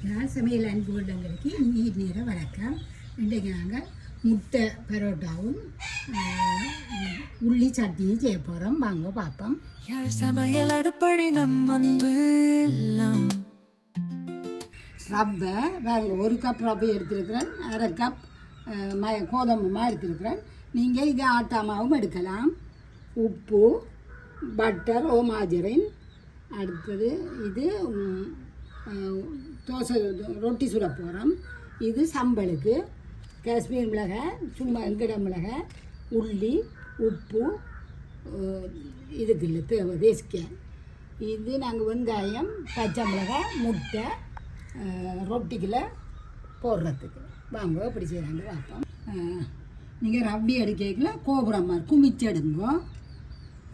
சமையல் அன்பு உள்ளங்களுக்கு நீர் நேர வணக்கம். இன்றைக்கு நாங்கள் முட்டை பரோட்டாவும் உள்ளி சட்னியும் செய்ய போகிறோம். வாங்க பார்ப்போம். சமையல் அடுப்படி நம்ம ரவை வேறு 1 கப் ரவை எடுத்துருக்கிறேன். 1/2 கப் கோதுமை மாவு எடுத்துருக்கிறேன். நீங்கள் இது ஆட்டா மாவும் எடுக்கலாம். உப்பு, பட்டர் ஓ மாஜரின். அடுத்தது இது தோசை ரொட்டி சுட போகிறோம். இது சம்பளுக்கு காஷ்மீர் மிளகாய், சும்மா எங்கட மிளகாய், உள்ளி, உப்பு, இதுக்கு இல்லை தேவை தேசிக்காய். இது நாங்கள் வெங்காயம், பச்சை மிளகாய், முட்டை ரொட்டிக்குள்ள போடுறதுக்கு. வாங்க இப்படி செய்கிறாங்க பார்ப்போம். நீங்கள் ரவ்வி எடுக்கல கோபுரம் மாதிரி குமிச்சு எடுங்க.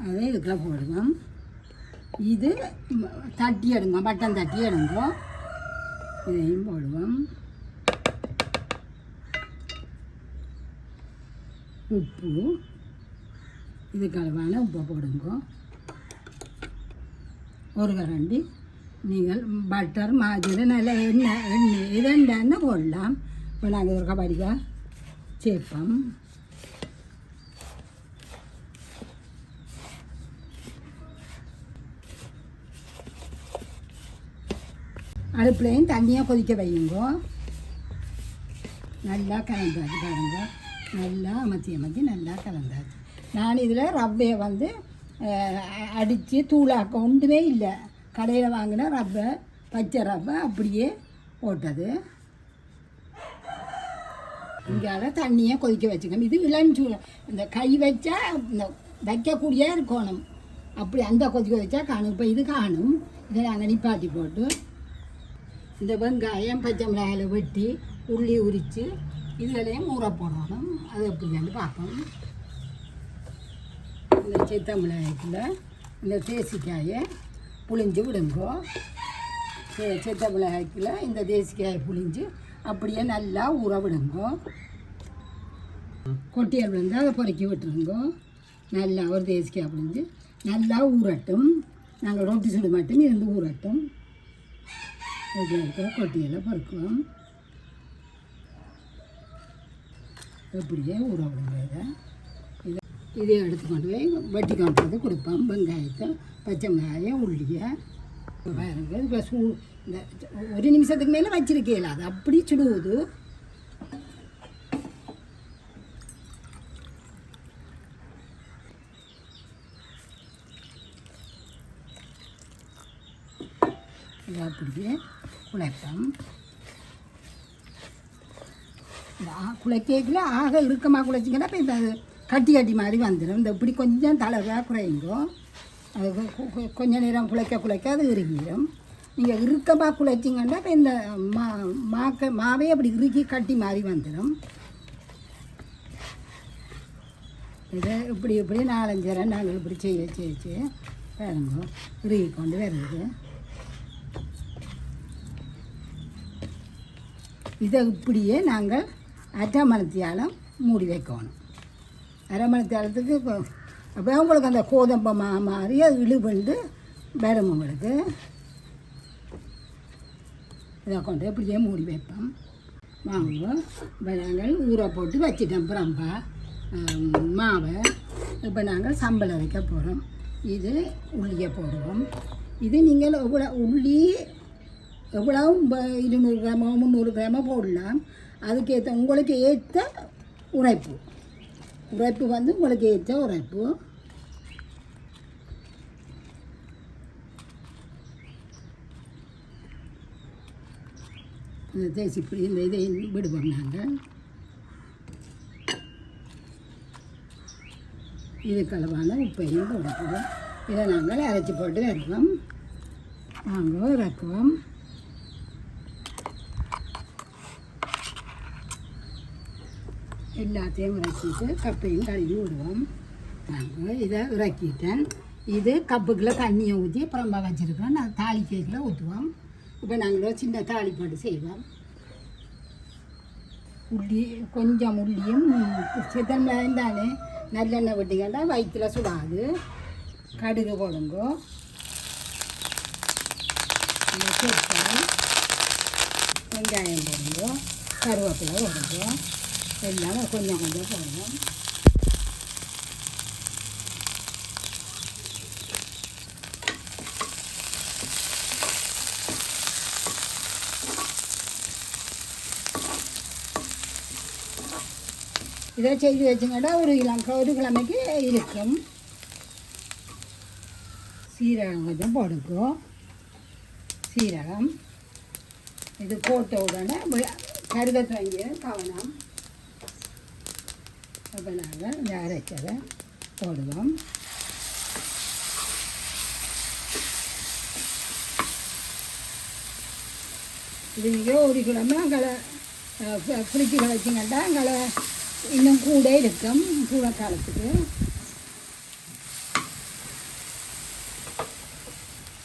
அதை இதுக்குள்ள போடுவோம். இது தட்டி எடுங்க, பட்டன் தட்டி எடுங்க. இதையும் போடுவோம். உப்பு, இதுக்கு அளவான உப்பை போடுங்க. 1 கரண்டி நீங்கள் பட்டர் மாஜரி நல்ல எண்ணெய் இது எண்ணெய் போடலாம். இப்போ நாங்கள் ஒரு கபடிக்காய் சேர்ப்போம். அடுப்புலையும் தண்ணியாக கொதிக்க வையுங்க. நல்லா கலந்தாச்சு பாருங்க. நல்லா அமர்த்தி நல்லா கலந்தாச்சு. நான் இதில் ரவ்வையை அடித்து தூளாக்க ஒன்றுமே இல்லை. கடையில் வாங்கின ரவ்வை, பச்சை ரவ்வை அப்படியே போட்டது. இங்கால தண்ணியை கொதிக்க வச்சுக்கணும். இது இளஞ்சூ இந்த கை வச்சா இந்த வைக்கக்கூடிய இருக்கணும். அப்படி அந்த கொதிக்க வச்சா காணும். இப்போ இது காணும். இதை நாங்கள் நிப்பாட்டி போட்டு இந்த வெங்காயம், பச்சை மிளகாயில் வெட்டி உள்ளி உரித்து இதுகளையும் ஊற போடணும். அது எப்படின்னு பார்ப்போம். இந்த சித்த மிளகாய்க்குள்ள இந்த தேசிக்காயை புளிஞ்சு விடுங்கோ. சித்த மிளகாய்க்குள்ள இந்த தேசிக்காயை புளிஞ்சு அப்படியே நல்லா ஊற விடுங்கோ. கொட்டியல் விழுந்து அதை பொறுக்கி விட்டுருங்கோ. நல்லா ஒரு தேசிக்காய் புளிஞ்சு நல்லா ஊறட்டும். நாங்கள் ரொட்டி சுடு மட்டும் இருந்து ஊறட்டும். இதில் இருக்கிற கொட்டியெல்லாம் பருக்குவோம். எப்படியே ஊற விடுங்க. இதை எடுத்துக்கொண்டு போய் வட்டி கொண்டு கொடுப்போம். வெங்காயத்தை, பச்சை மிளகாயம், உள்ளியை பாருங்க. இப்போ இந்த 1 நிமிஷத்துக்கு மேலே வச்சிருக்கேன். அது அப்படி சுடுவது. இதை அப்படியே குழைப்போம். இந்த குழைக்கல ஆக இறுக்கமாக குழைச்சிங்கன்னா இப்போ இந்த கட்டி மாதிரி வந்துடும். இந்த இப்படி கொஞ்சம் தளவாக குறையுங்கோ. அது கொஞ்சம் நேரம் குழைக்க அது இறுகிடும். நீங்கள் இறுக்கமாக குழைச்சிங்கன்னா இப்போ இந்த மாவே அப்படி இறுக்கி கட்டி மாதிரி வந்துடும். இதை இப்படி 4-5 நேரம் நாங்கள் இப்படி செய்ய பாருங்க இறுகி கொண்டு வருது. இதை இப்படியே நாங்கள் 1/2 மணித்தியாலம் மூடி வைக்கணும். 1/2 மணித்தியாலத்துக்கு அப்போ உங்களுக்கு அந்த கோதம்பை மாதிரி இழுபண்டு வரும். உங்களுக்கு இதை கொண்டு இப்படியே மூடி வைப்போம். வாங்குவோம். இப்போ நாங்கள் ஊற போட்டு வச்சிட்டோம். புறம்பா மாவை இப்போ நாங்கள் சம்பளம் வைக்க போகிறோம். இது உள்ளியை போடுவோம். இது நீங்கள் உள்ளி எவ்வளோ 200 கிராமோ 300 கிராமோ போடலாம். அதுக்கேற்ற உங்களுக்கு ஏற்ற உரைப்பு உங்களுக்கு ஏற்ற உரைப்பு. இந்த தேசிப்படி இந்த இதை விடுவோம். நாங்கள் இதுக்கு அளவான உப்பையும் போடுவோம். இதை நாங்கள் அரைச்சி போட்டு வருவோம். நாங்கள் இறக்குவோம். எல்லாத்தையும் இறக்கிட்டு கப்பையும் கழுவி விடுவோம். நாங்கள் இதை இறக்கிட்டேன். இது கப்புக்குள்ளே தண்ணியை ஊற்றி அப்புறமா வச்சுருக்கோம். நான் தாளிக்கைக்குள்ளே ஊற்றுவோம். இப்போ நாங்கள் சின்ன தாளிப்பாடு செய்வோம். கொஞ்சம் உள்ளியும் சித்தன் இருந்தாலே நல்லெண்ணெய் விட்டிங்கன்னா வயிற்றில் சுடாது. கடுகு போடுங்கோ. சேர்ப்போம். வெங்காயம் போடுவோம், கருவேப்பிலை போடுவோம், எல்லாம் கொஞ்சம் கொஞ்சம் போடுவோம். இதை செய்து வச்சுங்கடா ஒரு கிழமைக்கு இருக்கும். சீரகம் கொஞ்சம் போடுக்கும். சீரகம் இது போட்ட உடனே கருகத்தை வேண்டிய கவனம். அப்போ நாங்கள் இந்த அரைச்சதை போடுவோம். இது நீங்கள் ஒரு கிழமை அங்கே ஃப்ரிட்ஜில் வச்சிங்கன்னா அங்கே இன்னும் கூட இருக்கும், கூட காலத்துக்கு.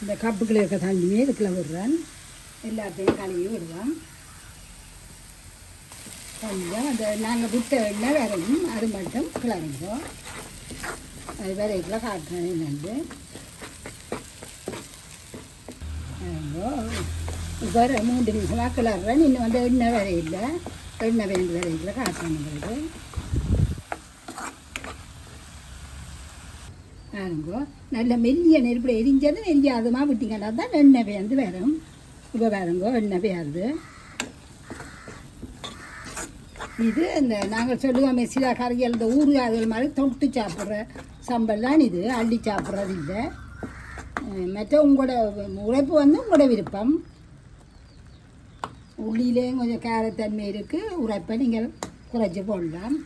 இந்த கப்புக்குள்ள இருக்க தண்ணியே இதுக்குள்ள விடுறேன். எல்லாத்தையும் கழுவி விடுவோம். கொஞ்சம் அந்த நாங்கள் விட்ட எண்ணெய் வரையும் அது மட்டும் கிளறிவோம். அது வரைக்குள்ள காட்டுறேன் என்னண்டு. இப்போ 3 நிமிஷமாக கிளறேன். இன்னும் வந்து எண்ணெய் வரையில் எண்ணெய் வேண்டு வரைக்குள்ள காட்டுறேன். பாருங்கோ, நல்ல மெல்லிய நெருப்பில் எரிஞ்சது எரியாதுமா விட்டிங்கன்னா தான் எண்ணெய் வேந்து வரும். இப்போ பாருங்கோ, எண்ணெய் வேறுது. இது இந்த நாங்கள் சொல்லுவோம் சில கறிகள் இந்த ஊறுகாய்கள் மாதிரி தொட்டு சாப்பிட்ற சம்பல் தான் இது. அள்ளி சாப்பிட்றது இல்லை. மற்ற உங்களோட உழைப்பு வந்து உங்களோட விருப்பம். உள்ளிலேயும் கொஞ்சம் காரத்தன்மை இருக்குது, உரைப்பை நீங்கள் குறைச்சி போடலாம்.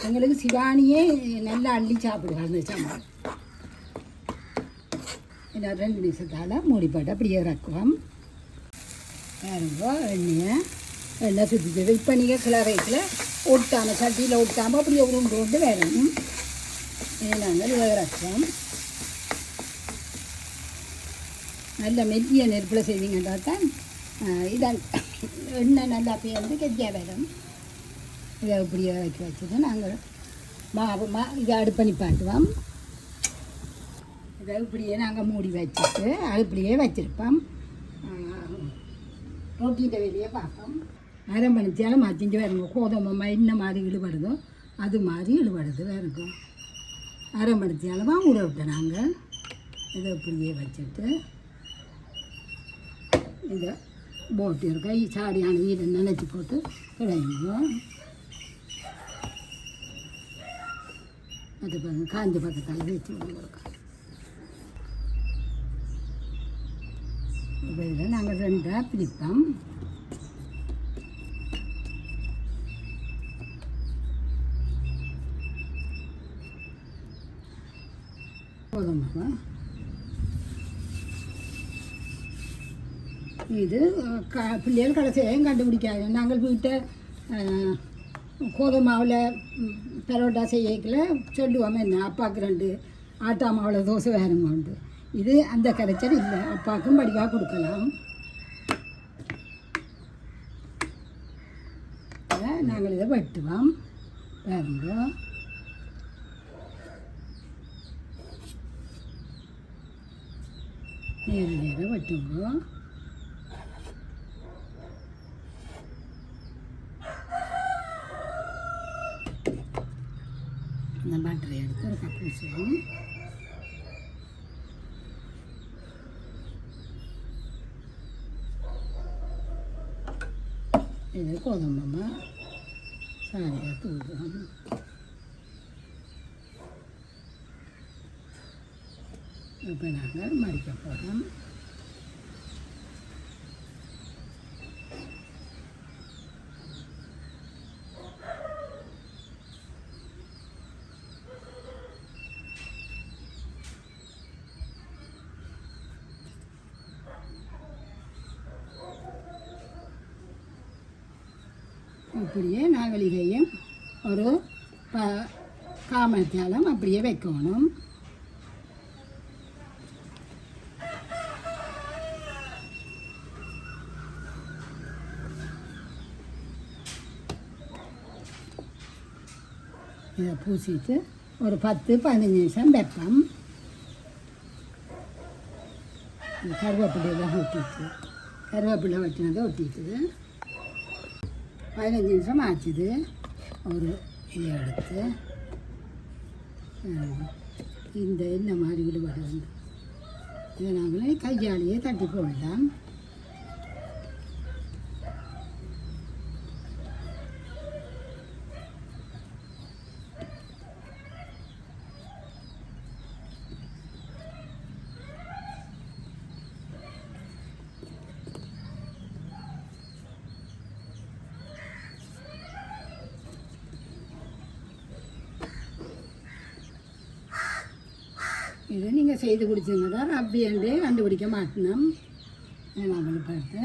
எங்களுக்கு சிவானியே நல்லா அள்ளி சாப்பிடுவாங்க அந்த சம்பல். இன்னும் 2 நிமிஷத்தால் மூடி போட்டு அப்படியே இறக்குவோம். பாருங்கோ, எண்ணெய் சுற்றிச்சது. இப்போ நீங்கள் கிளறைக்கில் ஒட்டாமல் சட்டியில் ஒட்டாமல் அப்படியே உருண்டு கொண்டு வேணும். நாங்கள் இதை இறக்குவோம். நல்ல மெல்லிய நெருப்பில் செய்வீங்கன்னா தான் இதான் எண்ணெய் நல்லா பேர்ந்து கெட்டியாக வரும். இதை இப்படியே வைக்க வச்சுட்டு நாங்கள் இதை அடுப்பணி பாட்டுவோம். இதை இப்படியே நாங்கள் மூடி வச்சுட்டு அடுப்பிலையே வச்சுருப்போம். ரொட்டிகிட்ட வெளியே பார்ப்போம். அரை மணிச்சாலும் மத்திஞ்சு வருங்க. கோதுமை என்ன மாதிரி இழுபடுதோ அது மாதிரி இழுபடுது வருங்க. அரை மணிச்சாலும் ஊற விட்டோம் நாங்கள். இதை இப்படியே வச்சுட்டு இதை போட்டு இருக்க சாடியான வீடை நினச்சி போட்டு கிடைக்கும். அது பாருங்க, காஞ்ச பக்கத்தால் வச்சு கொடுக்க. இப்போ இதில் நாங்கள் 2ஆக பிரிப்போம். கோதுமை இது பிள்ளைகள் கடைசியும் கண்டுபிடிக்காது. நாங்கள் வீட்டை கோதுமாவில் பரோட்டா செய்யல சொல்லுவோம், என்ன அப்பாவுக்கு 2 ஆட்டா மாவில் தோசை வேறுங்க உண்டு. இது அந்த கரைச்சல் இல்லை, அப்பாவுக்கும் படிக்காக கொடுக்கலாம். நாங்கள் இதை வெட்டுவோம். பாருங்க, நேரம் வெட்டுங்க. இந்த பேட்டரி எடுத்து ஒரு கப் வச்சுவோம். இது கோதுமை சாரியாக தூக்குவோம். இப்போ நாங்கள் மடிக்க போகிறோம். அப்படியே நாங்கள் இதையும் ஒரு காமத்தியாலம் அப்படியே வைக்கணும். இதை பூசிட்டு ஒரு 10-15 நிமிஷம் வைப்போம். கருவேப்பிலையெல்லாம் ஊற்றிட்டு கருவேப்பிலை வெட்டினதை ஒட்டிட்டுது. 15 நிமிஷம் ஆச்சுது. ஒரு இதை எடுத்து இந்த எண்ணெய் மாதிரி விடுபட வேண்டும். இதை நாங்களே கையாலேயே தட்டி போடலாம். இது நீங்கள் செய்து குடிச்சிங்கன்னா ரப்பியண்டே கண்டுபிடிக்க மாட்டணும். நம்மளுக்கு பார்த்து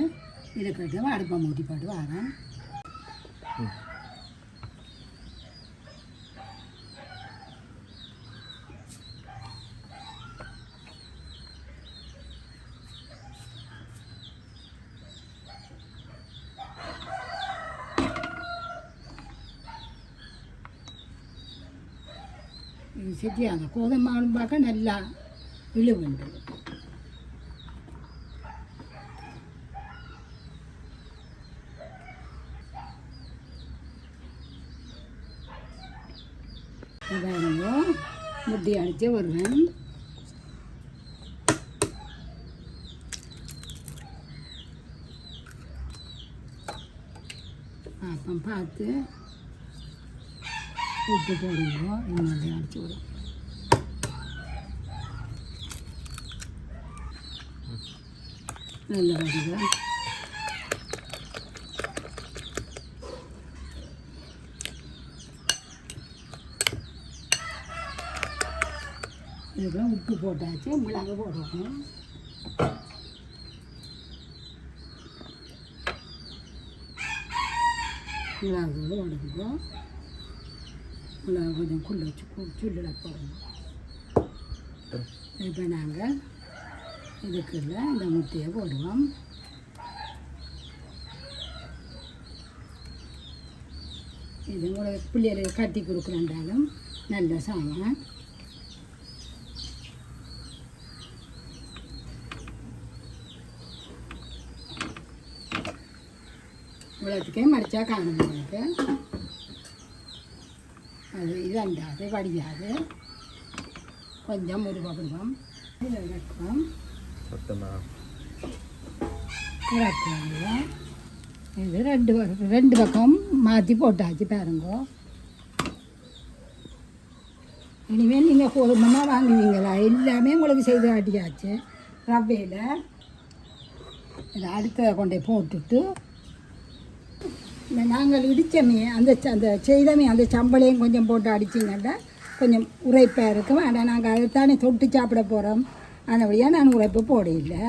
இதை கட்டு அடுப்பை மூட்டி போட்டு வரேன். இது செட்டியாக கோதுமை மாவு பார்க்க நல்லா இழுவுண்டு. பாருங்க முட்டி அடித்து வருவேன். அப்போ பார்த்து உப்பு போடுங்க. இன்னொரு அடிச்சு விடும். நல்ல வருது. இதுக்கெல்லாம் உப்பு போட்டாச்சு. மிளகு போடணும். மிளகு உடம்பும் மிளகு கொஞ்சம் குள்ள வச்சு சுள்ளில் போடணும். இப்போ நாங்கள் இதுக்குள்ள இந்த முட்டையை போடுவோம். இது கூட பிள்ளைகளை கட்டி கொடுக்குறேன்றாலும் நல்ல சாமான். இவ்வளோத்துக்கே மடித்தா காணும் உங்களுக்கு. அது இதண்டாது வடியாது. கொஞ்சம் முருகப்படுவோம். இதில் வைப்போம். இது ரெண்டு பக்கம் மாற்றி போட்டாச்சு பாருங்க. இனிமேல் நீங்கள் கோதுமைனா வாங்குவீங்களா? எல்லாமே உங்களுக்கு செய்து காட்டியாச்சு. ரவையில் இதை அடுத்த கொண்டே போட்டுட்டு நாங்கள் இடித்தமே அந்த செய்தமே அந்த சம்பளையும் கொஞ்சம் போட்டு அடிச்சிங்கன்னா கொஞ்சம் உரைப்பாக இருக்கும். ஆனால் நாங்கள் அதைத்தானே தொட்டு சாப்பிட போகிறோம். அதனால நான் உரைப்பு போடையில்லை.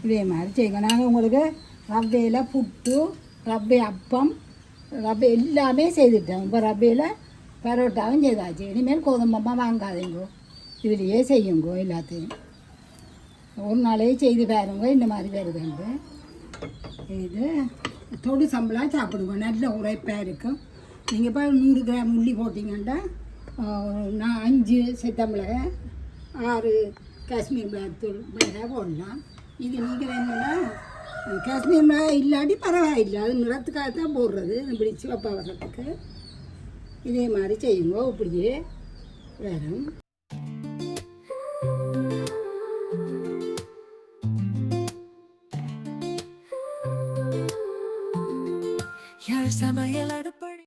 இதே மாதிரி செய்யுங்க. நாங்கள் உங்களுக்கு ரவையில் புட்டு, ரவை அப்பம், ரவை எல்லாமே செய்துட்டோம். இப்போ ரவையில் பரோட்டாவும் செய்தாச்சு. இனிமேல் கோதுமைமாக வாங்காதீங்கோ, இதுலேயே செய்யுங்கோ. எல்லாத்தையும் ஒரு நாளே செய்து பாருங்க. இந்த மாதிரி வருதுண்டு. இது தொடு சம்பளாக சாப்பிடுவோம். நல்ல உரைப்பாக இருக்கும். நீங்கள் இப்போ 100 கிராம் உள்ளி போட்டிங்கன்னா நான் 5 செத்த மிளகாய், 6 காஷ்மீர் மிளகாத்தூள் மிளகாய் போடலாம். இது நீங்கள் என்னென்னா காஷ்மீர் மிளகாய் இல்லாட்டி பரவாயில்லை. அது நிறத்துக்காக தான் போடுறது. இப்படி சிவப்பா வர்றதுக்கு இதே மாதிரி செய்யுங்க. இப்படியே வரும். யார் சமையல் அடுப்படி